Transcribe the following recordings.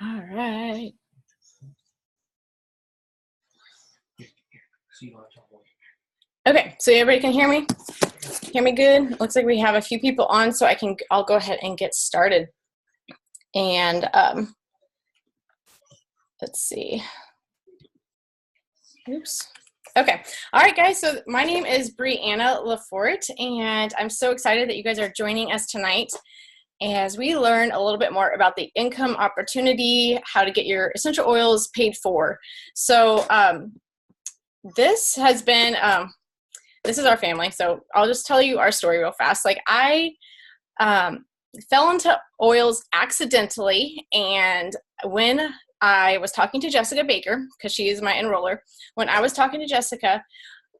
All right. Okay, so everybody can hear me? Hear me good? Looks like we have a few people on, so I'll go ahead and get started. And let's see. Oops. Okay. All right, guys. So my name is Briana Lafort, and I'm so excited that you guys are joining us tonight as we learn a little bit more about the income opportunity, how to get your essential oils paid for. So this has been, this is our family. So I'll just tell you our story real fast. Like I fell into oils accidentally, and when I was talking to Jessica Baker, because she is my enroller, when I was talking to Jessica,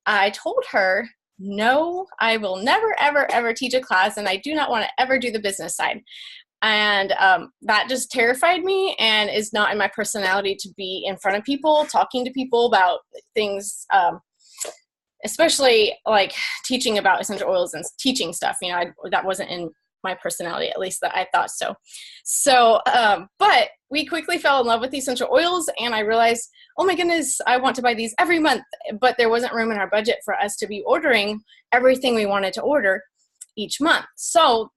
I told her, no, I will never, ever, ever teach a class, and I do not want to ever do the business side. And that just terrified me and is not in my personality to be in front of people, talking to people about things, especially like teaching about essential oils and teaching stuff. You know, that wasn't in my personality, at least that I thought so. So, but we quickly fell in love with the essential oils, and I realized, oh my goodness, I want to buy these every month, but there wasn't room in our budget for us to be ordering everything we wanted to order each month. So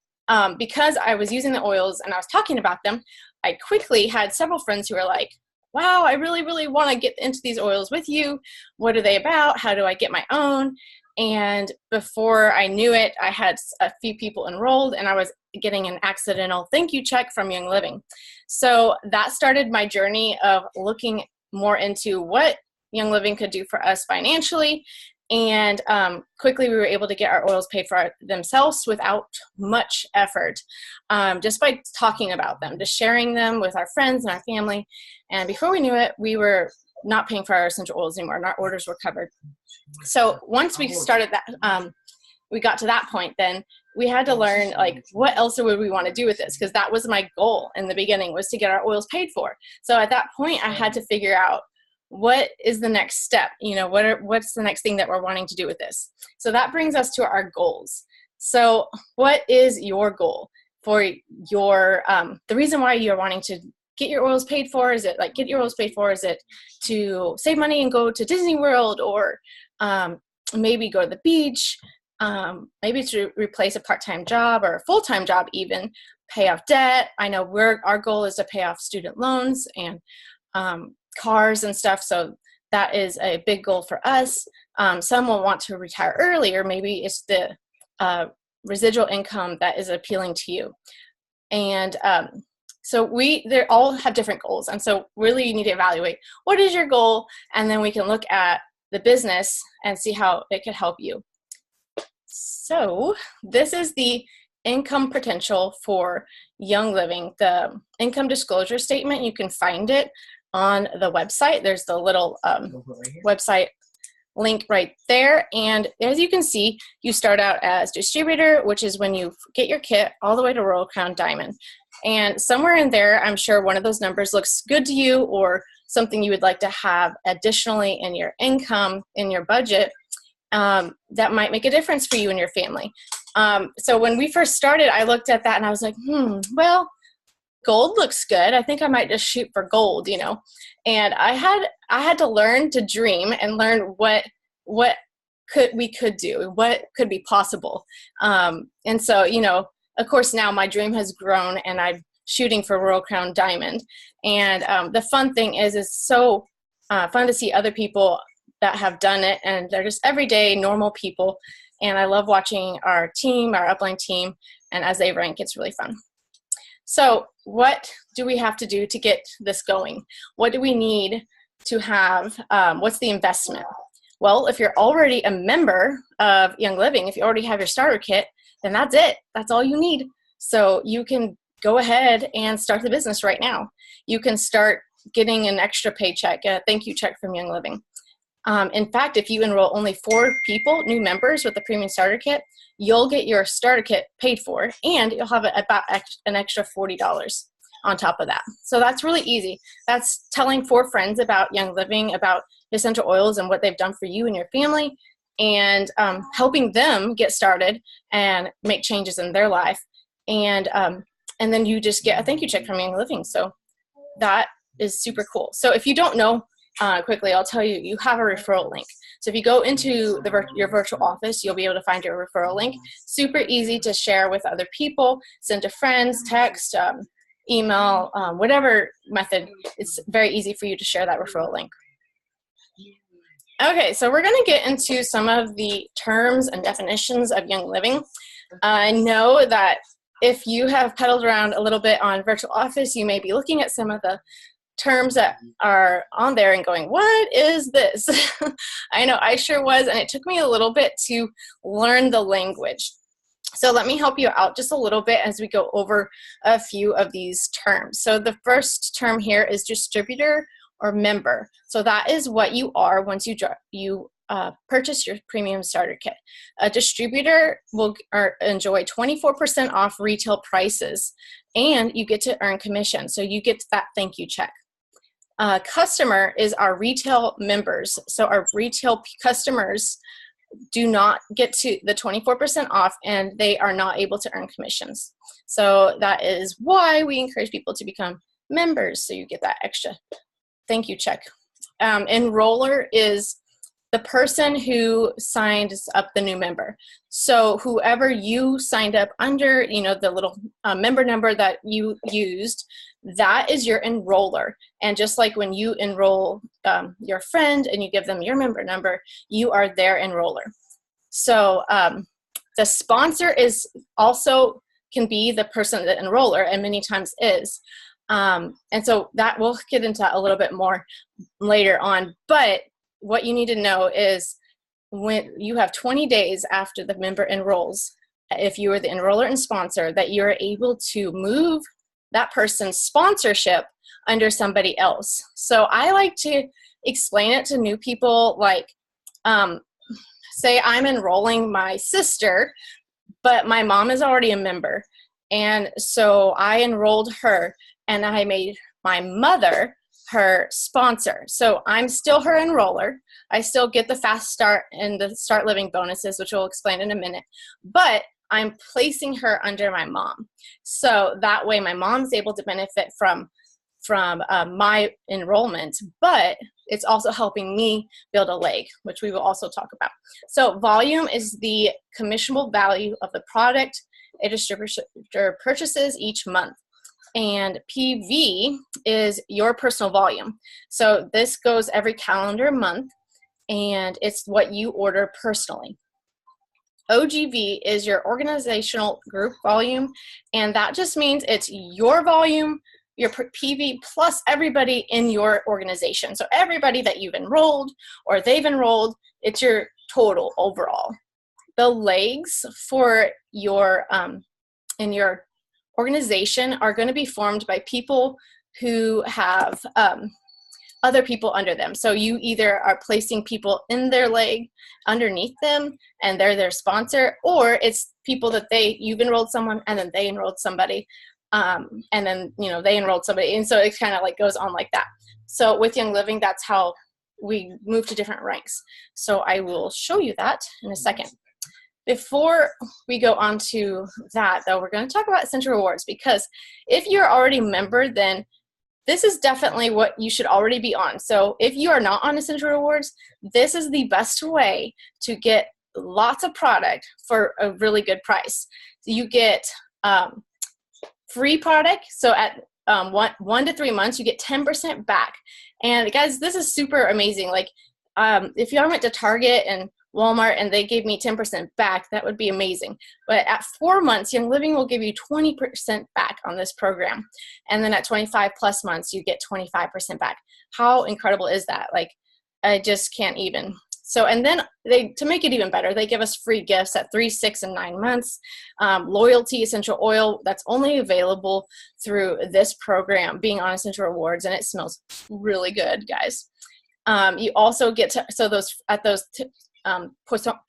because I was using the oils and I was talking about them, I quickly had several friends who were like, wow, I really, really want to get into these oils with you. What are they about? How do I get my own? And before I knew it, I had a few people enrolled, and I was getting an accidental thank you check from Young Living. So that started my journey of looking more into what Young Living could do for us financially. And quickly we were able to get our oils paid for themselves without much effort, just by talking about them, just sharing them with our friends and our family. And before we knew it, we were not paying for our essential oils anymore, and our orders were covered. So once we started that, we got to that point, then we had to learn, like, what else would we want to do with this? Because that was my goal in the beginning, was to get our oils paid for. So at that point, I had to figure out, what is the next step? You know, what's the next thing that we're wanting to do with this? So that brings us to our goals. So what is your goal for your, the reason why you're wanting to get your oils paid for? Is it like get your oils paid for? Is it to save money and go to Disney World, or maybe go to the beach, maybe to replace a part-time job or a full-time job, even pay off debt? I know our goal is to pay off student loans and cars and stuff, so that is a big goal for us. Some will want to retire early, or maybe it's the residual income that is appealing to you. And so they all have different goals, and so really you need to evaluate what is your goal, and then we can look at the business and see how it could help you. So this is the income potential for Young Living, the income disclosure statement. You can find it on the website. There's the little website link right there. And as you can see, you start out as distributor, which is when you get your kit all the way to Royal Crown Diamond. And somewhere in there, I'm sure one of those numbers looks good to you, or something you would like to have additionally in your income, in your budget, that might make a difference for you and your family. So when we first started, I looked at that and I was like, well, gold looks good. I think I might just shoot for gold, you know. And I had to learn to dream and learn what we could do, what could be possible. And so, you know, of course, now my dream has grown, and I'm shooting for Royal Crown Diamond. And the fun thing is it's so fun to see other people that have done it, and they're just everyday normal people. And I love watching our team, our upline team, and as they rank, it's really fun. So what do we have to do to get this going? What do we need to have? What's the investment? Well, if you're already a member of Young Living, if you already have your starter kit, then that's it. That's all you need. So you can go ahead and start the business right now. You can start getting an extra paycheck, a thank you check from Young Living. In fact, if you enroll only 4 people, new members with the premium starter kit, you'll get your starter kit paid for, and you'll have about an extra $40 on top of that. So that's really easy. That's telling 4 friends about Young Living, about essential oils and what they've done for you and your family, and helping them get started and make changes in their life. And then you just get a thank you check from Young Living. So that is super cool. So if you don't know, quickly, I'll tell you, you have a referral link. So if you go into your virtual office, you'll be able to find your referral link. Super easy to share with other people, send to friends, text, email, whatever method. It's very easy for you to share that referral link. Okay, so we're going to get into some of the terms and definitions of Young Living. I know that if you have pedaled around a little bit on virtual office, you may be looking at some of the terms that are on there and going, what is this? I know I sure was, and it took me a little bit to learn the language. So let me help you out just a little bit as we go over a few of these terms. So the first term here is distributor or member. So that is what you are once you purchase your premium starter kit. A distributor will enjoy 24% off retail prices, and you get to earn commission. So you get that thank you check. Customer is our retail members. So our retail customers do not get to the 24% off, and they are not able to earn commissions. So that is why we encourage people to become members, so you get that extra thank you check. Enroller is the person who signs up the new member. So whoever you signed up under, you know, the little member number that you used, that is your enroller. And just like when you enroll your friend and you give them your member number, you are their enroller. So the sponsor is also can be the person, the enroller, and many times is. And so that we'll get into a little bit more later on. But what you need to know is when you have 20 days after the member enrolls, if you are the enroller and sponsor, that you're able to move that person's sponsorship under somebody else. So I like to explain it to new people, like, say I'm enrolling my sister, but my mom is already a member. And so I enrolled her, and I made my mother her sponsor. So I'm still her enroller. I still get the fast start and the start living bonuses, which we'll explain in a minute, but I'm placing her under my mom. So that way my mom's able to benefit from my enrollment, but it's also helping me build a leg, which we will also talk about. So volume is the commissionable value of the product a distributor purchases each month. And PV is your personal volume. So this goes every calendar month, and it's what you order personally. OGV is your organizational group volume, and that just means it's your volume, your PV, plus everybody in your organization. So everybody that you've enrolled or they've enrolled, it's your total overall. The legs for your in your organization are going to be formed by people who have other people under them. So you either are placing people in their leg underneath them and they're their sponsor, or it's people that you've enrolled someone and then they enrolled somebody, and then they enrolled somebody, and so it kind of like goes on like that. So with Young Living, that's how we move to different ranks. So I will show you that in a second. Before we go on to that, though, we're going to talk about Essential Rewards, because if you're already a member, then this is definitely what you should already be on. So if you are not on Essential Rewards, this is the best way to get lots of product for a really good price. So you get free product. So at 1 to 3 months, you get 10% back. And guys, this is super amazing. Like if you went to Target and Walmart and they gave me 10% back, that would be amazing. But at 4 months, Young Living will give you 20% back on this program. And then at 25 plus months, you get 25% back. How incredible is that? Like, I just can't even. So, and then to make it even better, they give us free gifts at 3, 6, and 9 months. Loyalty essential oil, that's only available through this program, being on Essential Rewards, and it smells really good, guys. You also get to, so those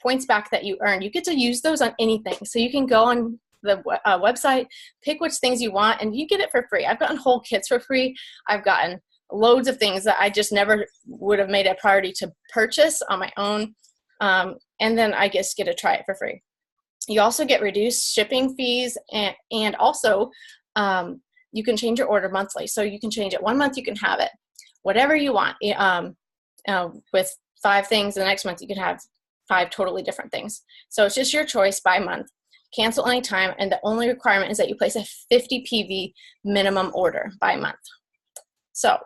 points back that you earn, you get to use those on anything. So you can go on the website, pick which things you want, and you get it for free. I've gotten whole kits for free. I've gotten loads of things that I just never would have made a priority to purchase on my own. And then I just get to try it for free. You also get reduced shipping fees, and also you can change your order monthly. So you can change it 1 month, you can have it whatever you want. With 5 things, the next month you can have 5 totally different things. So it's just your choice by month. Cancel anytime, and the only requirement is that you place a 50 PV minimum order by month. So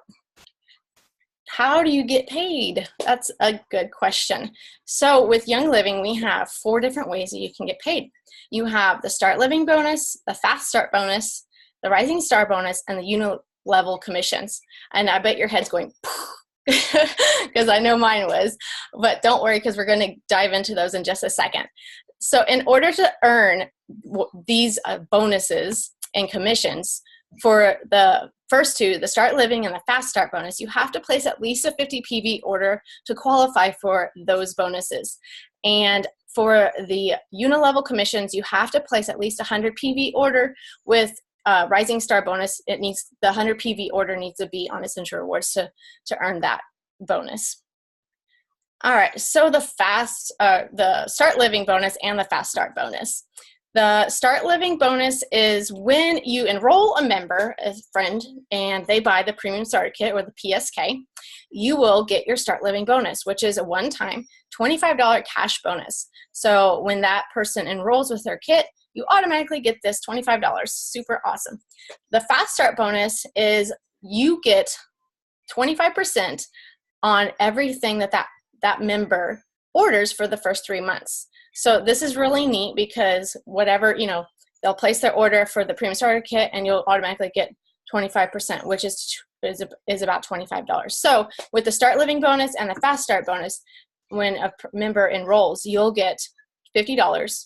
how do you get paid? That's a good question. So with Young Living, we have 4 different ways that you can get paid. You have the Start Living bonus, the Fast Start bonus, the Rising Star bonus, and the UNILEVEL commissions. And I bet your head's going, because I know mine was, but don't worry, because we're going to dive into those in just a second. So in order to earn these bonuses and commissions for the first 2, the Start Living and the Fast Start bonus, you have to place at least a 50 PV order to qualify for those bonuses. And for the UNILEVEL commissions, you have to place at least a 100 PV order. With Rising Star bonus, the 100 PV order needs to be on Essential Rewards to earn that bonus. All right, so the Start Living bonus and the Fast Start bonus. The Start Living bonus is when you enroll a member, a friend, and they buy the Premium Starter Kit or the PSK, you will get your Start Living bonus, which is a one-time $25 cash bonus. So when that person enrolls with their kit, you automatically get this $25. Super awesome. The Fast Start bonus is you get 25% on everything that member orders for the first 3 months. So this is really neat because whatever, they'll place their order for the Premium Starter Kit and you'll automatically get 25%, which is about $25. So with the Start Living bonus and the Fast Start bonus, when a member enrolls, you'll get $50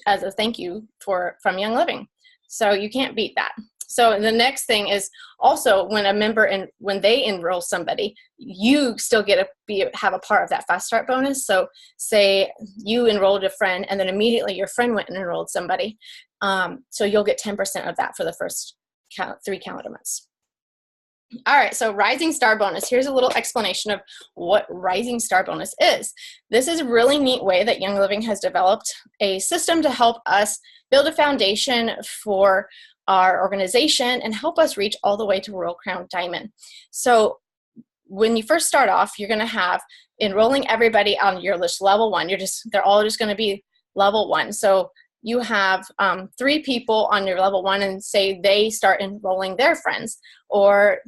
as a thank you from Young Living. So you can't beat that. So the next thing is also when a member when they enroll somebody, you still get to have a part of that Fast Start bonus. So say you enrolled a friend and then immediately your friend went and enrolled somebody. So you'll get 10% of that for the first 3 calendar months. All right, so Rising Star bonus. Here's a little explanation of what Rising Star bonus is. This is a really neat way that Young Living has developed a system to help us build a foundation for our organization and help us reach all the way to Royal Crown Diamond. So when you first start off, you're going to have enrolling everybody on your list level 1. They're all just going to be level 1. So you have 3 people on your level 1 and say they start enrolling their friends, or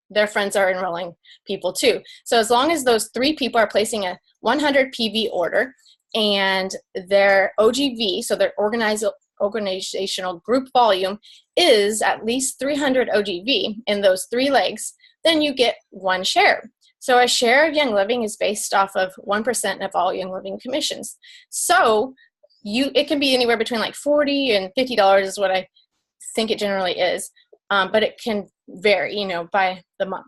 their friends are enrolling people too. So as long as those 3 people are placing a 100 PV order and their OGV, so their organizational group volume, is at least 300 OGV in those 3 legs, then you get 1 share. So a share of Young Living is based off of 1% of all Young Living commissions. So it can be anywhere between like $40 and $50 is what I think it generally is, but it can vary, by the month.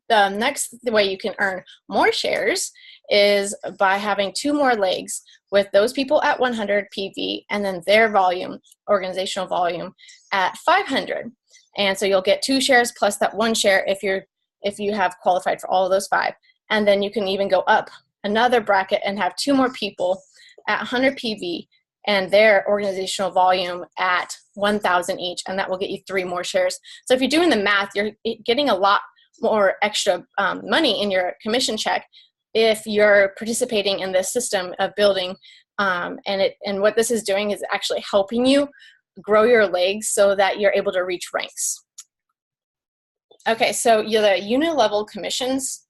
The next way you can earn more shares is by having 2 more legs with those people at 100 PV and then their volume, organizational volume, at 500. And so you'll get 2 shares plus that 1 share if you have qualified for all of those 5. And then you can even go up another bracket and have 2 more people at 100 PV and their organizational volume at 1,000 each, and that will get you 3 more shares. So if you're doing the math, you're getting a lot more extra money in your commission check if you're participating in this system of building, and what this is doing is actually helping you grow your legs so that you're able to reach ranks. Okay, so the UNILEVEL commissions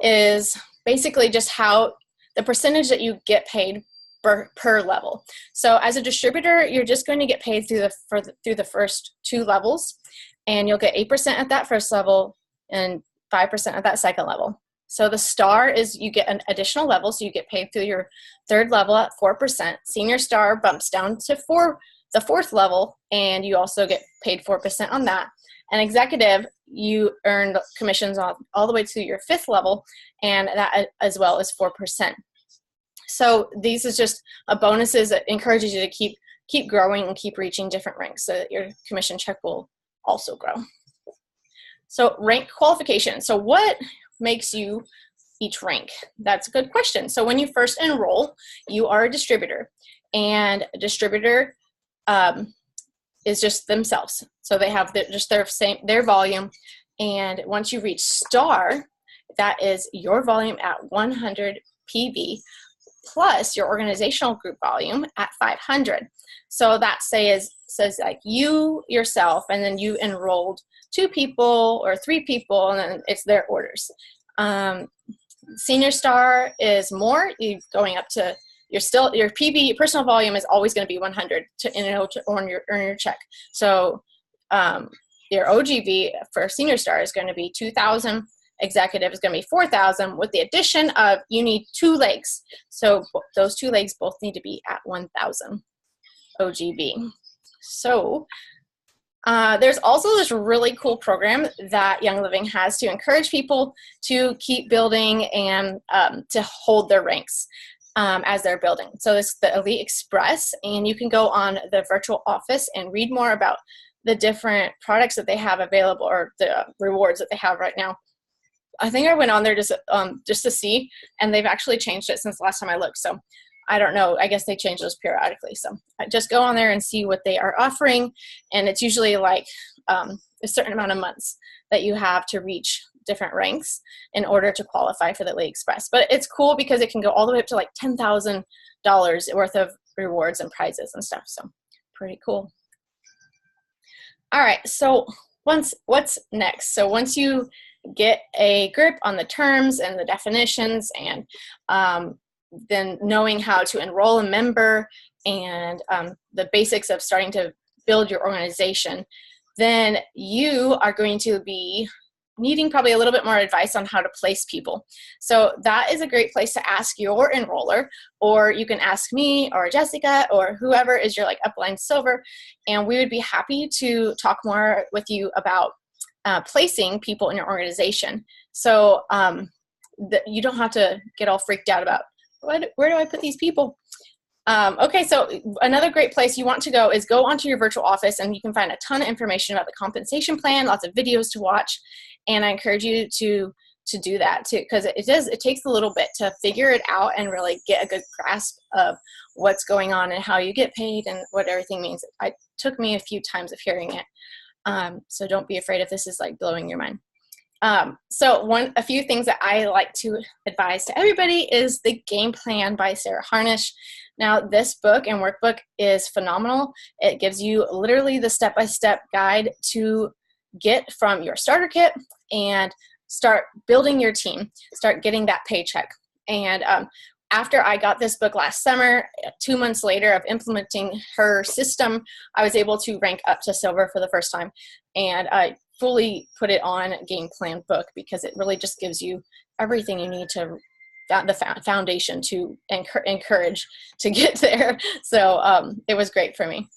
is basically just how the percentage that you get paid per level. So as a distributor, you're just going to get paid through the first 2 levels, and you'll get 8% at that first level and 5% at that second level. So the star is you get an additional level, so you get paid through your 3rd level at 4%. Senior star bumps down to the 4th level, and you also get paid 4% on that. And executive, you earn commissions all the way to your 5th level, and that as well is 4%. So these is just a bonuses that encourages you to keep growing and keep reaching different ranks so that your commission check will also grow. So rank qualification. So what makes you each rank? That's a good question. So when you first enroll, you are a distributor, and a distributor is just themselves. So they have just their volume. And once you reach star, that is your volume at 100 PV plus your organizational group volume at 500. So that says like you yourself, and then you enrolled 2 people or 3 people, and then it's their orders. Senior star is more. You going up to your PV, your personal volume is always going to be 100 to earn your check. So your OGV for senior star is going to be 2,000. Executive is going to be 4,000. With the addition of, you need 2 legs. So those 2 legs both need to be at 1,000 OGV. So there's also this really cool program that Young Living has to encourage people to keep building and to hold their ranks as they're building. So it's the Elite Express, and you can go on the virtual office and read more about the different products that they have available, or the rewards that they have right now. I think I went on there just to see, and they've actually changed it since the last time I looked. So I don't know. I guess they change those periodically. So just go on there and see what they are offering. And it's usually like a certain amount of months that you have to reach different ranks in order to qualify for the Elite Express. But it's cool because it can go all the way up to like $10,000 worth of rewards and prizes and stuff. So pretty cool. All right. So what's next? So once you get a grip on the terms and the definitions, and then knowing how to enroll a member, and the basics of starting to build your organization, then you are going to be needing probably a little bit more advice on how to place people. So that is a great place to ask your enroller, or you can ask me or Jessica or whoever is your like upline silver, and we would be happy to talk more with you about placing people in your organization. So you don't have to get all freaked out about where do I put these people? Okay, so another great place you want to go is go onto your virtual office, and you can find a ton of information about the compensation plan, lots of videos to watch, and I encourage you to do that too, because it takes a little bit to figure it out and really get a good grasp of what's going on and how you get paid and what everything means. It took me a few times of hearing it, so don't be afraid if this is like blowing your mind. So a few things that I like to advise to everybody is the Game Plan by Sarah Harnish. Now, this book and workbook is phenomenal. It gives you literally the step-by-step guide to get from your starter kit and start building your team, start getting that paycheck. And after I got this book last summer, 2 months later of implementing her system, I was able to rank up to silver for the first time. And I fully put it on Game Plan book because it really just gives you everything you need to the foundation to encourage to get there. So it was great for me.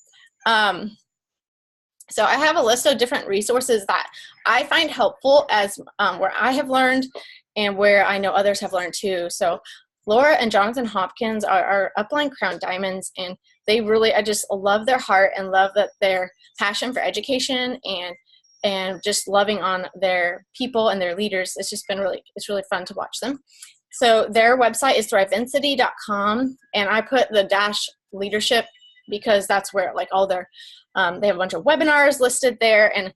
So I have a list of different resources that I find helpful as where I have learned and where I know others have learned too. So Laura and Jonathan Hopkins are Upline Crown Diamonds, and they really, I just love their heart and love that their passion for education and just loving on their people and their leaders. It's just been it's really fun to watch them. So their website is thrivensity.com, and I put the dash leadership because that's where like all their, they have a bunch of webinars listed there, and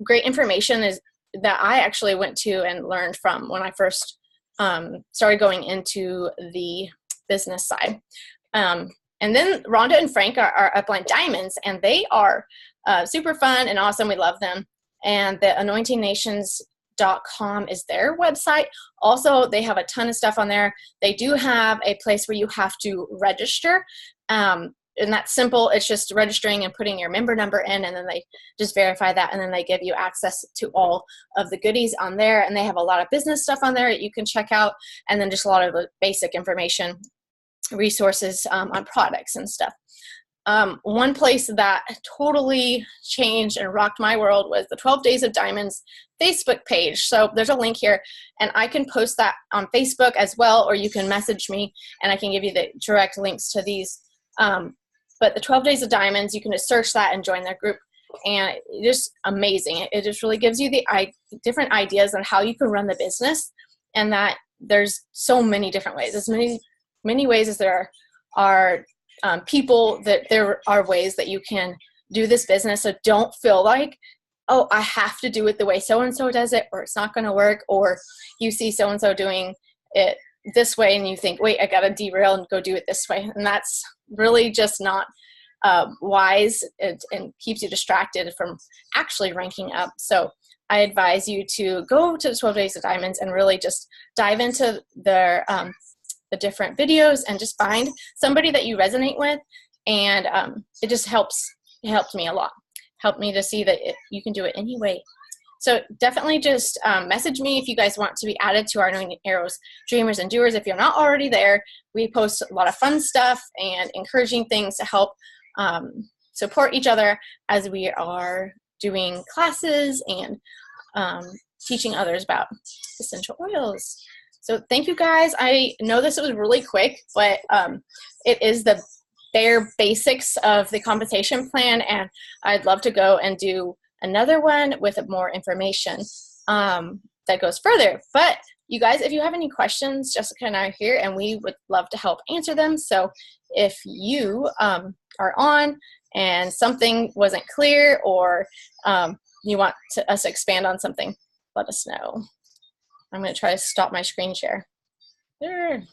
great information is that I actually went to and learned from when I first started going into the business side. And then Rhonda and Frank are Upline Diamonds, and they are super fun and awesome. We love them. And the anointingnations.com is their website. Also, they have a ton of stuff on there. They do have a place where you have to register. And that's simple. It's just registering and putting your member number in, and then they just verify that, and then they give you access to all of the goodies on there. And they have a lot of business stuff on there that you can check out, and then just a lot of the basic information, resources on products and stuff. One place that totally changed and rocked my world was the 12 Days of Diamonds Facebook page. So there's a link here, and I can post that on Facebook as well, or you can message me and I can give you the direct links to these. But the 12 Days of Diamonds, you can just search that and join their group, and it's just amazing. It just really gives you the different ideas on how you can run the business, and that there's so many different ways. As many ways as there are people, that there are ways that you can do this business. So don't feel like, oh, I have to do it the way so-and-so does it, or it's not going to work, or you see so-and-so doing it this way and you think, wait, I got to derail and go do it this way. And that's really just not wise, and keeps you distracted from actually ranking up. So I advise you to go to the 12 Days of Diamonds and really just dive into the different videos and just find somebody that you resonate with. And it just helped me a lot. Helped me to see that you can do it anyway. So definitely just message me if you guys want to be added to our Anointing Arrows Dreamers and Doers. If you're not already there, we post a lot of fun stuff and encouraging things to help support each other as we are doing classes and teaching others about essential oils. So thank you guys. I know this was really quick, but it is the bare basics of the compensation plan, and I'd love to go and do another one with more information that goes further. But you guys, if you have any questions, Jessica and I are here, and we would love to help answer them. So if you are on and something wasn't clear, or you want us to expand on something, let us know. I'm going to try to stop my screen share. There.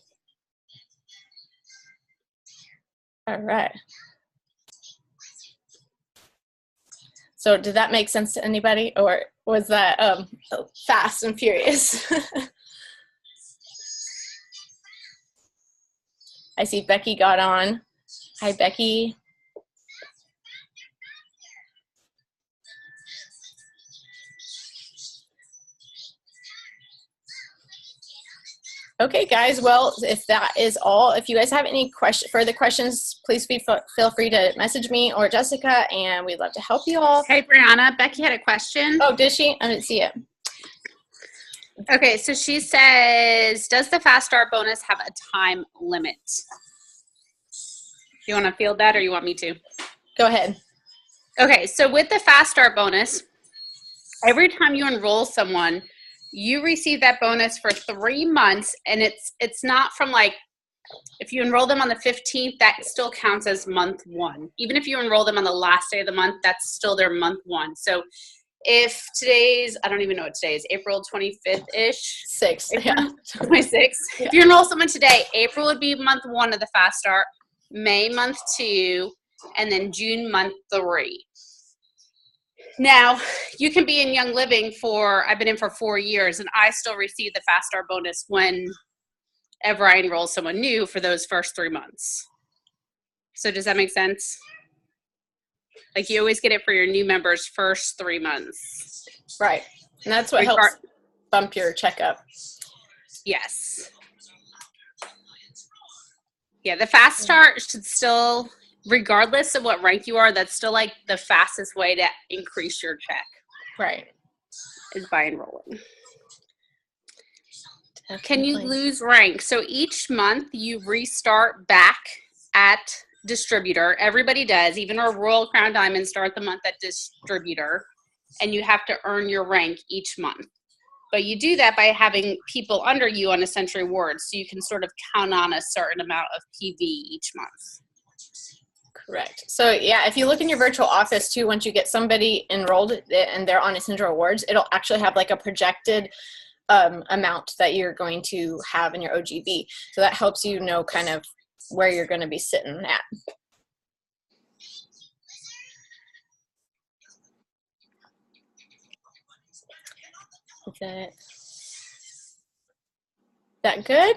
All right. So did that make sense to anybody, or was that fast and furious? I see Becky got on. Hi, Becky. Okay, guys. Well, if that is all, if you guys have any further questions, please feel free to message me or Jessica, and we'd love to help you all. Hey, Briana, Becky had a question. Oh, did she? I didn't see it. Okay, so she says, does the Fast Start bonus have a time limit? You want to field that, or you want me to? Go ahead. Okay, so with the Fast Start bonus, every time you enroll someone, you receive that bonus for 3 months, and it's not from, like, if you enroll them on the 15th, that still counts as month 1. Even if you enroll them on the last day of the month, that's still their month 1. So if today's, I don't even know what today is, April 25th-ish? 6th, yeah. 26th. Yeah. If you enroll someone today, April would be month 1 of the Fast Start, May month 2, and then June month 3. Now, you can be in Young Living I've been in for 4 years, and I still receive the Fast Start bonus whenever I enroll someone new for those first 3 months. So does that make sense? Like, you always get it for your new members' first 3 months. Right. And that's what helps bump your checkup. Yes. Yeah, the Fast Start should still, regardless of what rank you are, that's still like the fastest way to increase your check. Right. Is by enrolling. Definitely. Can you lose rank? So each month you restart back at distributor. Everybody does. Even our Royal Crown Diamonds start the month at distributor. And you have to earn your rank each month. But you do that by having people under you on Essential Rewards. So you can sort of count on a certain amount of PV each month. Correct. So yeah, if you look in your virtual office too, once you get somebody enrolled and they're on Essential Rewards, it'll actually have like a projected amount that you're going to have in your OGB. So that helps you know kind of where you're going to be sitting at. Is that good?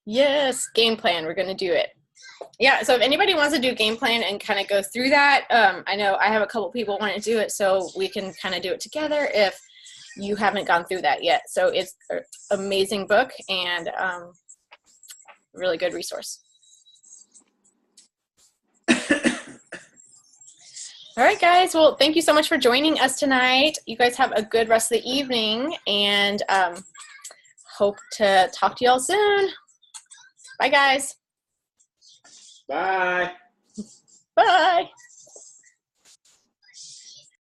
Yes, game plan. We're going to do it. Yeah, so if anybody wants to do game plan and kind of go through that, I know I have a couple people want to do it, so we can kind of do it together if you haven't gone through that yet. So it's an amazing book and really good resource. All right, guys. Well, thank you so much for joining us tonight. You guys have a good rest of the evening, and hope to talk to you all soon. Bye, guys. Bye. Bye.